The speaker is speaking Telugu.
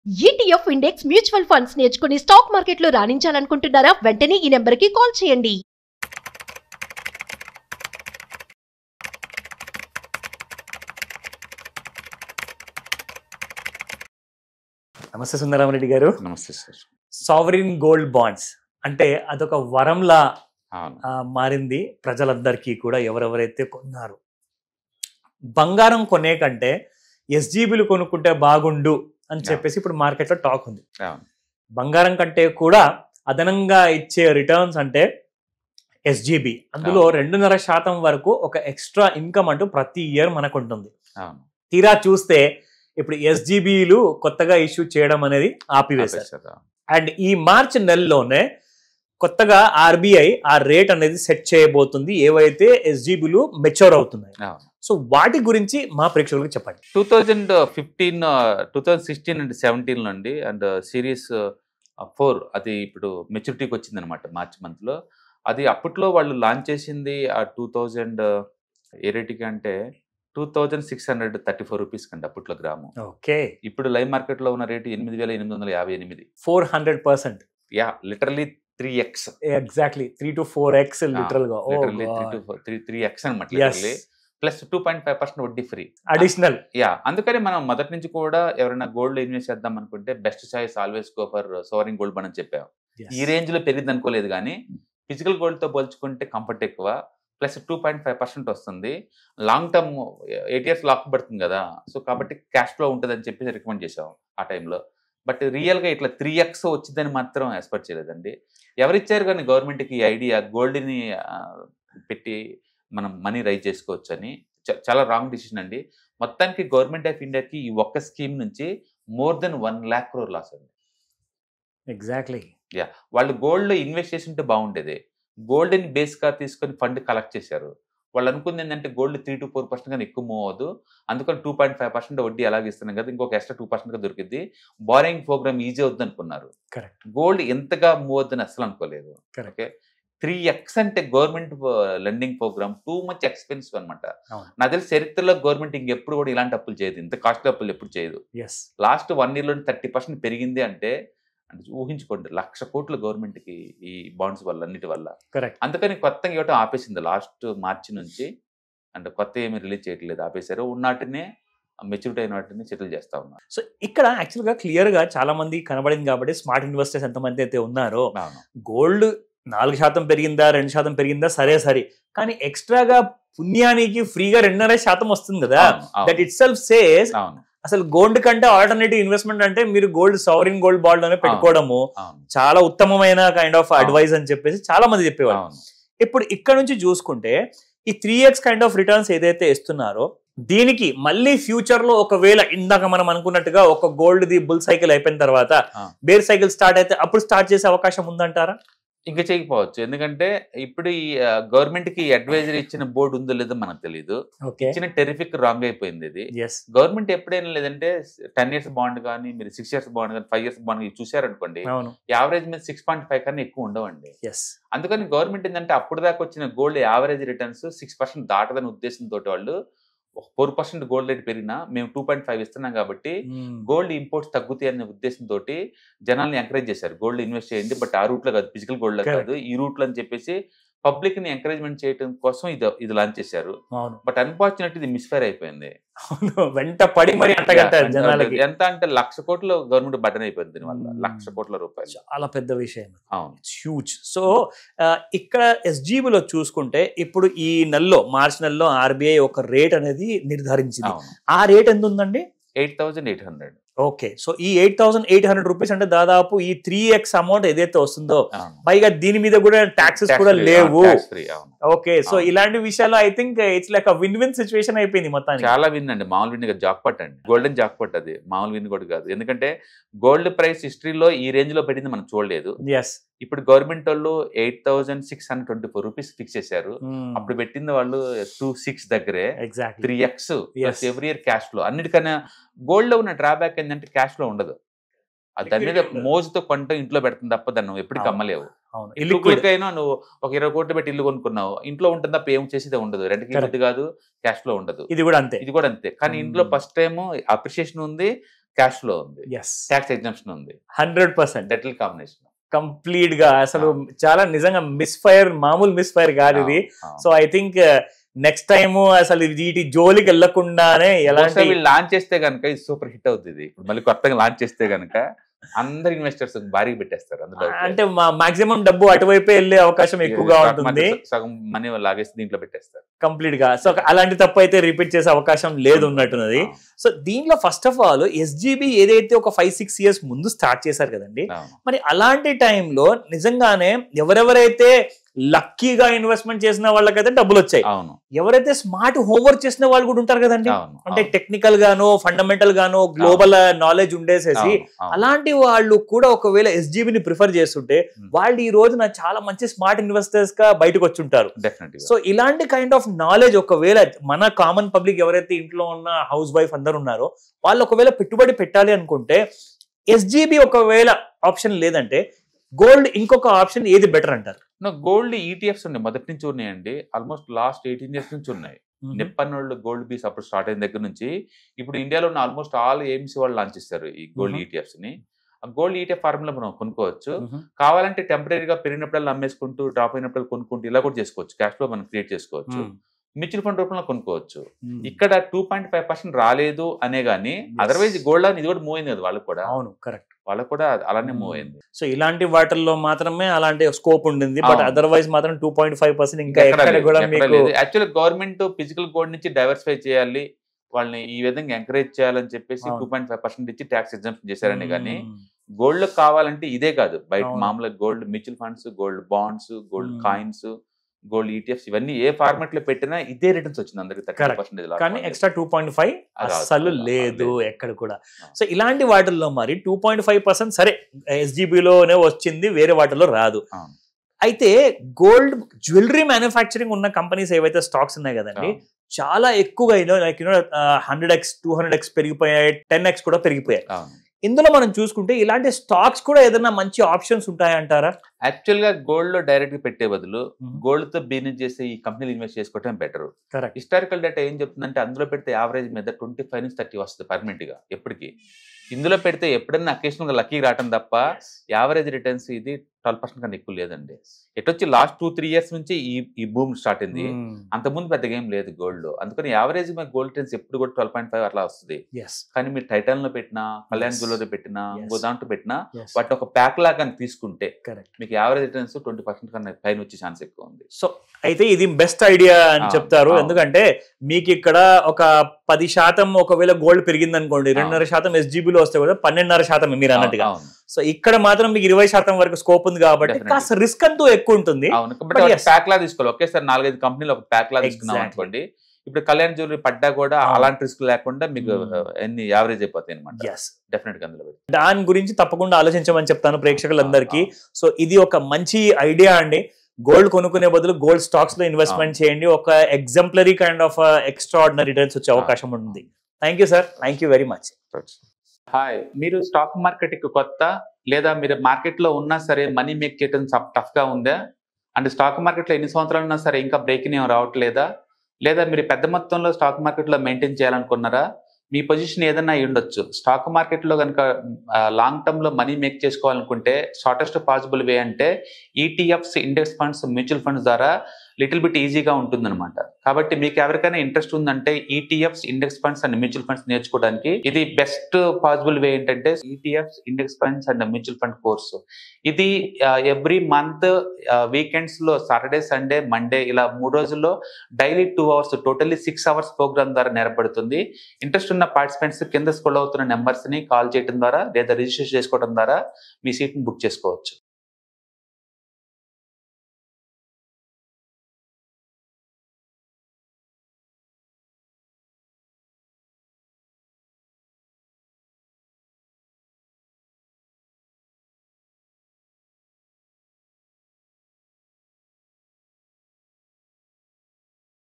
ETF ఇండెక్స్ మ్యూచువల్ ఫండ్స్ నేర్చుకుని స్టాక్ మార్కెట్లో రాణించాలనుకుంటున్నారా? వెంటనే ఈ నెంబర్కి కాల్ చేయండి. నమస్తే సుందరామరెడ్డి గారు. నమస్తే సార్. సావరిన్ గోల్డ్ బాండ్స్ అంటే అదొక వరంలా మారింది ప్రజలందరికీ కూడా. ఎవరెవరైతే కొన్నారు, బంగారం కొనే కంటే ఎస్జీబీలు కొనుక్కుంటే బాగుండు అని చెప్పేసి ఇప్పుడు మార్కెట్లో టాక్ ఉంది. బంగారం కంటే కూడా అదనంగా ఇచ్చే రిటర్న్స్ అంటే ఎస్జీబీ. అందులో 2.5% వరకు ఒక ఎక్స్ట్రా ఇన్కమ్ అంటూ ప్రతి ఇయర్ మనకు ఉంటుంది. తీరా చూస్తే ఇప్పుడు ఎస్జీబీలు కొత్తగా ఇష్యూ చేయడం అనేది ఆపివేశారు. అండ్ ఈ మార్చ్ నెలలోనే కొత్తగా ఆర్బీఐ ఆ రేట్ అనేది సెట్ చేయబోతుంది ఏవైతే ఎస్జీబీలు మెచ్యూర్ అవుతున్నాయి. సో వాటి గురించి మా ప్రేక్షకులకు చెప్పండి. 2015, 2016 అండ్ 17 నుండి అండ్ సిరీస్ 4 అది ఇప్పుడు మెచ్యూరిటీకి వచ్చింది అనమాట మార్చ్ మంత్లో. అది అప్పట్లో వాళ్ళు లాంచ్ చేసింది ఆ 2000 ఏ రేటుకి అంటే 2634 రూపీస్ కండి అప్పట్లో గ్రాము. ఓకే, ఇప్పుడు లైవ్ మార్కెట్లో ఉన్న rate 8858. 400%. Yeah, literally 3x. Exactly 3 to 4x literal గా. 3x అనమాట లిటరల్లీ. ప్లస్ 2.5% వడ్డీ ఫ్రీ అడిషనల్. యా, అందుకని మనం మొదటి నుంచి కూడా ఎవరైనా గోల్డ్ ఇన్వెస్ట్ చేద్దాం అనుకుంటే best choice always go for sovereign gold bond అని చెప్పాం. ఈ రేంజ్ లో పెరిగింది అనుకోలేదు, కానీ ఫిజికల్ గోల్డ్ తో పోల్చుకుంటే కంఫర్ట్ ఎక్కువ, ప్లస్ 2.5% వస్తుంది. లాంగ్ టర్మ్ 8 years లాక్ పడుతుంది కదా, సో కాబట్టి క్యాష్ ఫ్లో ఉంటుంది అని చెప్పి రికమెండ్ చేసాం ఆ టైంలో. బట్ రియల్గా ఇట్లా 3x వచ్చిందని మాత్రం ఎక్స్పెక్ట్ చేయలేదండి. ఎవరిచ్చారు కానీ గవర్నమెంట్కి ఈ ఐడియా గోల్డ్ని పెట్టి మనం మనీ రైజ్ చేసుకోవచ్చు అని? చాలా రాంగ్ డిసిషన్ అండి. మొత్తానికి గవర్నమెంట్ ఆఫ్ ఇండియాకి ఈ ఒక్క స్కీమ్ నుంచి more then 1 lakh crore loss అండి. ఎగ్జాక్ట్లీ. యా, వాళ్ళు గోల్డ్లో ఇన్వెస్ట్ చేసి ఉంటే బాగుండేది. గోల్డ్ని బేస్గా తీసుకొని ఫండ్ కలెక్ట్ చేశారు. వాళ్ళు అనుకుంది ఏంటంటే గోల్డ్ 3 to 4% కానీ ఎక్కువ మూవ్ అవ్వదు, అందుకని 2.5% వడ్డీ అలాగే ఇస్తున్నాం కదా, ఇంకొక ఎక్స్ట్రా 2% దొరికింది, బారోయింగ్ ప్రోగ్రామ్ ఈజీ అవుద్ది అనుకున్నారు. కరెక్ట్. గోల్డ్ ఎంతగా మూవ్ అవుద్దని అసలు అనుకోలేదు. ఓకే, 3x అంటే government lending programme too much expensive అనమాట. నాకు తెలిసి చరిత్రలో గవర్నమెంట్ ఇంకెప్పుడు కూడా ఇలాంటి అప్పులు చేయదు, ఇంత కాస్ట్లీ అప్పులు ఎప్పుడు చేయదు. లాస్ట్ 1 year లో 30% పెరిగింది అంటే ఊహించుకోండి, 1,00,000 కోట్లు గవర్నమెంట్కి ఈ బాండ్స్ వల్ల అన్నిటి వల్ల. అందుకని కొత్తగా ఇవ్వటం ఆపేసింది లాస్ట్ మార్చి నుంచి. అంటే కొత్త ఏమీ రిలీజ్ చేయట్లేదు, ఆపేశారు. ఉన్నటినే మెచ్యూరిటీ అయిన వాటిని సెటిల్ చేస్తా ఉన్నారు. సో ఇక్కడ యాక్చువల్గా క్లియర్గా చాలా మంది కనబడింది కాబట్టి స్మార్ట్ ఇన్వెస్టర్స్ ఎంతమంది అయితే ఉన్నారో, గోల్డ్ 4% పెరిగిందా 2% పెరిగిందా సరే, కానీ ఎక్స్ట్రాగా పుణ్యానికి ఫ్రీగా 2.5% వస్తుంది కదా. దట్ ఇట్ సెల్ఫ్ సేస్ అసలు గోల్డ్ కంటే ఆల్టర్నేటివ్ ఇన్వెస్ట్మెంట్ అంటే మీరు గోల్డ్ సావరిన్ గోల్డ్ బాండ్ లోనే పెట్టుకోవడము చాలా ఉత్తమమైన కైండ్ ఆఫ్ అడ్వైస్ అని చెప్పేసి చాలా మంది చెప్పేవాళ్ళు. ఇప్పుడు ఇక్కడ నుంచి చూసుకుంటే ఈ 3x కైండ్ ఆఫ్ రిటర్న్స్ ఏదైతే ఇస్తున్నారో దీనికి మళ్ళీ ఫ్యూచర్ లో ఒకవేళ ఇందాక మనం అనుకున్నట్టుగా ఒక గోల్డ్ ది బుల్ సైకిల్ అయిపోయిన తర్వాత బేర్ సైకిల్ స్టార్ట్ అయితే అప్పుడు స్టార్ట్ చేసే అవకాశం ఉందంటారా? ఇంకా చేయకపోవచ్చు, ఎందుకంటే ఇప్పుడు ఈ గవర్నమెంట్ కి అడ్వైజరీ ఇచ్చిన బోర్డు ఉందో లేదో మనకు తెలియదు. ఇచ్చిన టెరిఫిక్ రాంగ్ అయిపోయింది. ఇది గవర్నమెంట్ ఎప్పుడైనా లేదంటే 10 years బాండ్ కానీ మీరు 6 years బాండ్ కానీ 5 years బాండ్ చూసారనుకోండి, యావరేజ్ మీద 6.5 కన్నా ఎక్కువ ఉండవండి. అందుకని గవర్నమెంట్ ఏంటంటే అప్పుడు దాకా వచ్చిన గోల్డ్ యావరేజ్ రిటర్న్స్ 6% దాటదని ఉద్దేశంతో వాళ్ళు 4% గోల్డ్ రేట్ పెరిగినా మేము 2.5 ఇస్తున్నాం కాబట్టి గోల్డ్ ఇంపోర్ట్స్ తగ్గుతాయి అనే ఉద్దేశంతో జనాల్ని ఎంకరేజ్ చేశారు, గోల్డ్ ఇన్వెస్ట్ చేయండి, బట్ ఆ రూట్ లో కాదు, ఫిజికల్ గోల్డ్ లో కాదు, ఈ రూట్ లో అని చెప్పేసి పబ్లిక్ ని ఎంకరేజ్మెంట్ చేయడం కోసం ఇది లాంచ్ చేశారు. బట్ అన్ఫార్చునేట్ ఇది మిస్ఫైర్ అయిపోయింది. వెంట పడి మరి ఎంత అంటే 1,00,000 కోట్లు గవర్నమెంట్ బటన్ అయిపోయింది దీనివల్ల. 1,00,000 కోట్ల రూపాయలు చాలా పెద్ద విషయం. హ్యూజ్. సో ఇక్కడ ఎస్జీబీలో చూసుకుంటే ఇప్పుడు ఈ నెలలో మార్చి నెలలో ఆర్బీఐ ఒక రేట్ అనేది నిర్ధారించింది. ఆ రేట్ ఎంత ఉందండి? 8,800. ఓకే, సో ఈ 8,800 రూపీస్ అంటే దాదాపు ఈ 3x అమౌంట్ ఏదైతే వస్తుందో, పైగా దీని మీద కూడా ట్యాక్సెస్ కూడా లేవు. ఓకే, సో ఇలాంటి విషయాలు I think it's like win win situation అయిపోయింది మొత్తానికి. చాలా విన్ అండి, మామూలు విన్ జాక్పాట్ అండి, గోల్డెన్ జాక్పాట్, అది మామూలు విన్ కూడా కాదు. ఎందుకంటే గోల్డ్ ప్రైస్ హిస్టరీలో ఈ రేంజ్ లో పెట్టింది మనం చూడలేదు. ఇప్పుడు గవర్నమెంట్ వాళ్ళు 8,624 రూపీస్ ఫిక్స్ చేశారు. అప్పుడు పెట్టింది వాళ్ళు 26 దగ్గరే. 3x every year cash flow. అన్నిటికన్నా గోల్డ్ లో ఉన్న డ్రాబ్యాక్ ఏంటంటే క్యాష్ ఫ్లో ఉండదు. దాని మీద మోజుతో కొంట ఇంట్లో పెడుతుంది తప్ప దాన్ని ఎప్పటికీ అమ్మలేవు. ఇల్లుకైనా నువ్వు ఒక 20 కోట్లు పెట్టి ఇల్లు కొనుక్కున్నావు, ఇంట్లో ఉంటుంది తప్ప ఏం చేసేదే ఉండదు. రెంట్కి ఇల్లు కాదు, క్యాష్ ఫ్లో ఉండదు. ఇది కూడా అంతే. కానీ ఇంట్లో ఫస్ట్ టైం అప్రిషియేషన్ ఉంది, క్యాష్ ఫ్లో ఉంది, ట్యాక్స్ ఎగ్జంప్షన్ ఉంది, 100% డెటల్ కాంబినేషన్ కంప్లీట్ గా అసలు చాలా నిజంగా మిస్ఫైర్, మామూలు మిస్ఫైర్ కాదు ఇది. So I think next time అసలు వీటి జోలికి వెళ్లకుండానే ఎలాంటి లాంచ్ చేస్తే గనుక ఇది సూపర్ హిట్ అవుతుంది. ఇప్పుడు మళ్ళీ కొత్తగా లాంచ్ చేస్తే గనుక అందరు ఇన్వెస్టర్స్ భారీగా పెట్టేస్తారు అందులో. అంటే మాక్సిమం డబ్బు అటువైపే వెళ్ళే అవకాశం ఎక్కువగా ఉంటుంది, సగం మనీ లాగేసి దీంట్లో పెట్టేస్తారు కంప్లీట్ గా. సో అలాంటి తప్పు అయితే రిపీట్ చేసే అవకాశం లేదు ఉన్నట్టున్నది. సో దీంట్లో ఫస్ట్ ఆఫ్ ఆల్ ఎస్జీబీ ఏదైతే ఒక 5-6 years ముందు స్టార్ట్ చేశారు కదండి, మరి అలాంటి టైంలో నిజంగానే ఎవరెవరైతే లక్కీగా ఇన్వెస్ట్మెంట్ చేసిన వాళ్ళకైతే డబ్బులు వచ్చాయి, ఎవరైతే స్మార్ట్ హోంవర్క్ చేసిన వాళ్ళు కూడా ఉంటారు కదండి, అంటే టెక్నికల్ గాను ఫండమెంటల్ గాను గ్లోబల్ నాలెడ్జ్ ఉండేసేసి అలాంటి వాళ్ళు కూడా ఒకవేళ ఎస్జీబీని ప్రిఫర్ చేస్తుంటే వాళ్ళు ఈ రోజున చాలా మంచి స్మార్ట్ ఇన్వెస్టర్స్ గా బయటకు వచ్చి ఉంటారు. సో ఇలాంటి కైండ్ ఆఫ్ నాలెడ్జ్ ఒకవేళ మన కామన్ పబ్లిక్ ఎవరైతే ఇంట్లో ఉన్న హౌస్ వైఫ్ అందరు ఉన్నారో వాళ్ళు ఒకవేళ పెట్టుబడి పెట్టాలి అనుకుంటే ఎస్జీబీ ఒకవేళ ఆప్షన్ లేదంటే గోల్డ్ ఇంకొక ఆప్షన్ ఏది బెటర్ అంటారు? గోల్డ్ ఈటీఎఫ్స్ ఉన్నాయి, మొదటి నుంచి ఉన్నాయండి. ఆల్మోస్ట్ లాస్ట్ 18 years నుంచి ఉన్నాయి. నిప్పన్నోళ్ళు గోల్డ్ బీస్ అప్పుడు స్టార్ట్ అయిన దగ్గర నుంచి ఇప్పుడు ఇండియాలో ఉన్న ఆల్మోస్ట్ ఆల్ ఏఎంసీ వాళ్ళు లాంచ్ చేస్తారు ఈ గోల్డ్ ఈటీఎఫ్స్ ని. గోల్డ్ ఈటీఎఫ్ ఫార్ములా మనం కొనుక్కోవచ్చు, కావాలంటే టెంపరీగా పెరిగినప్పుడు అమ్మేసుకుంటూ డ్రాప్ అయినప్పుడు కొనుక్కుంటూ ఇలా కూడా చేసుకోవచ్చు, క్యాష్ ఫ్లో మనం క్రియేట్ చేసుకోవచ్చు, మ్యూచువల్ ఫండ్ రూపంలో కొనుక్కోవచ్చు. ఇక్కడ 2.5% రాలేదు అనే గానీ అదర్వైజ్ గోల్డ్ అని ఇది కూడా మూవ్ అయింది కదా వాళ్ళకి కూడా. అవును, కరెక్ట్, వాళ్ళకు కూడా అలానే మూవ్ అయింది. సో ఇలాంటి వాటిల్లో మాత్రమే అలాంటి స్కోప్ ఉండింది, బట్ అదర్వైజ్ మాత్రం 2.5% ఇంకా యాక్చువల్లీ గవర్నమెంట్ ఫిజికల్ గోల్డ్ నుంచి డైవర్సిఫై చేయాలి, వాళ్ళని ఈ విధంగా ఎంకరేజ్ చేయాలని చెప్పేసి 2.5% ఇచ్చి ట్యాక్స్ ఎగ్జంప్షన్ చేశారని. కానీ గోల్డ్ కావాలంటే ఇదే కాదు, బయట మామూలుగా gold mutual funds, gold bonds, gold coins, gold ETFs ఇవన్నీ ఏ ఫార్మాట్ లో పెట్టినా ఇదే రిటర్న్స్ వచ్చింది అందరికి 30%. కానీ ఎక్స్ట్రా 2.5 అసలు లేదు ఎక్కడ కూడా. సో ఇలాంటి వాటిల్లో మరి 2.5% సరే ఎస్జీబీలోనే వచ్చింది, వేరే వాటిల్లో రాదు. అయితే గోల్డ్ జ్యువెలరీ మ్యానుఫ్యాక్చరింగ్ ఉన్న కంపెనీస్ ఏవైతే స్టాక్స్ ఉన్నాయి కదండి, చాలా ఎక్కువగా 100x 200x పెరిగిపోయాయి, 10x కూడా పెరిగిపోయాయి. ఇందులో మనం చూసుకుంటే ఇలాంటి స్టాక్స్ కూడా ఏదైనా మంచి ఆప్షన్స్ ఉంటాయంటారా? యాక్చువల్ గా గోల్డ్ లో డైరెక్ట్ గా పెట్టే బదులు గోల్డ్ తో బిజినెస్ చేసే ఈ కంపెనీలు ఇన్వెస్ట్ చేసుకోవడం బెటర్. హిస్టారికల్ డేటా ఏం చెప్తుందంటే అందులో పెడితే యావరేజ్ మీద 25 నుంచి 30 వస్తుంది పర్మనెంట్ గా ఎప్పటికీ. ఇందులో పెడితే ఎప్పుడైనా అకేషనల్ గా లక్కీ రావడం తప్ప యావరేజ్ రిటర్న్స్ ఇది 12% కన్నా ఎక్కువ లేదండి. ఎటొచ్చి లాస్ట్ 2-3 years నుంచి ఈ బూమ్ స్టార్ట్ అయింది, అంతకుముందు పెద్దగా ఏం లేదు గోల్డ్ లో. అందుకని యావరేజ్ గోల్డ్ రిటర్న్స్ ఎప్పుడు కూడా 12.5 అట్లా వస్తుంది. కానీ మీరు టైటాన్ లో పెట్టినా, కళ్యాణ్ జ్యువెలరీ పెట్టినా, ఇంకో దాంట్లో పెట్టినా వాటి ఒక ప్యాక్ లాగా తీసుకుంటే మీకు యావరేజ్ రిటర్న్స్ 20% కన్నా పైన వచ్చే ఛాన్స్ ఎక్కువ ఉంది. సో అయితే ఇది బెస్ట్ ఐడియా అని చెప్తారు, ఎందుకంటే మీకు ఇక్కడ ఒక 10% ఒకవేళ గోల్డ్ పెరిగింది అనుకోండి, 2.5% ఎస్జీబీలో వస్తే కూడా 12.5% మీరు అన్నట్టుగా. సో ఇక్కడ మాత్రం మీకు 20% వరకు స్కోప్ ఉంది కాబట్టి కాస్త రిస్క్ అంటూ ఎక్కువ ఉంటుంది. ప్యాక్ లా తీసుకోవాలి, ఒకేసారి 4-5 కంపెనీలు ఒక ప్యాక్ లా తీసుకున్నాం అనుకోండి, ఇప్పుడు కళ్యాణ్ జ్యువెలరీ పడ్డా కూడా అలాంటి రిస్క్ లేకుండా మీకు ఎన్ని యావరేజ్ అయిపోతాయి అనమాట. డెఫినెట్ గా అందులో దాని గురించి తప్పకుండా ఆలోచించమని చెప్తాను ప్రేక్షకులందరికీ. సో ఇది ఒక మంచి ఐడియా అండి, గోల్డ్ కొనుక్కునే బదులు గోల్డ్ స్టాక్స్ లో ఇన్వెస్ట్మెంట్ చేయండి, ఒక exemplary kind of extraordinary returns వచ్చే అవకాశం ఉంటుంది. Thank you sir, thank you very much. Hi, మీరు స్టాక్ మార్కెట్ కి కొత్త, లేదా మీరు మార్కెట్ లో ఉన్నా సరే మనీ మేక్ చేయడం టఫ్ గా ఉందా? అంటే స్టాక్ మార్కెట్ లో ఎన్ని సంవత్సరాలు ఉన్నా సరే ఇంకా బ్రేక్ ఏం రావట్లేదా? లేదా మీరు పెద్ద మొత్తంలో స్టాక్ మార్కెట్ లో మెయింటైన్ చేయాలనుకున్నారా? మీ పొజిషన్ ఏదన్నా అయి ఉండొచ్చు. స్టాక్ మార్కెట్ లో కనుక లాంగ్ టర్మ్ లో మనీ మేక్ చేసుకోవాలనుకుంటే షార్టెస్ట్ పాసిబుల్ వే అంటే ETFs, index funds, mutual funds ద్వారా లిటిల్ బిట్ ఈజీగా ఉంటుందన్నమాట. కాబట్టి మీకు ఎవరికైనా ఇంట్రెస్ట్ ఉందంటే ETFs, index funds and mutual funds నేర్చుకోవడానికి ఇది బెస్ట్ పాసిబుల్ వే ఏంటంటే ETFs, index funds and mutual fund course. ఇది ఎవ్రీ మంత్ వీకెండ్స్ లో సాటర్డే, సండే, మండే ఇలా 3 రోజుల్లో daily 2 hours totally 6 hours programme ద్వారా నేర్పడుతుంది. ఇంట్రెస్ట్ ఉన్న పార్టిసిపెంట్స్ కింద స్క్రోల్ అవుతున్న నెంబర్స్ ని కాల్ చేయడం ద్వారా లేదా రిజిస్టర్ చేసుకోవడం ద్వారా మీ సీట్ ని బుక్ చేసుకోవచ్చు.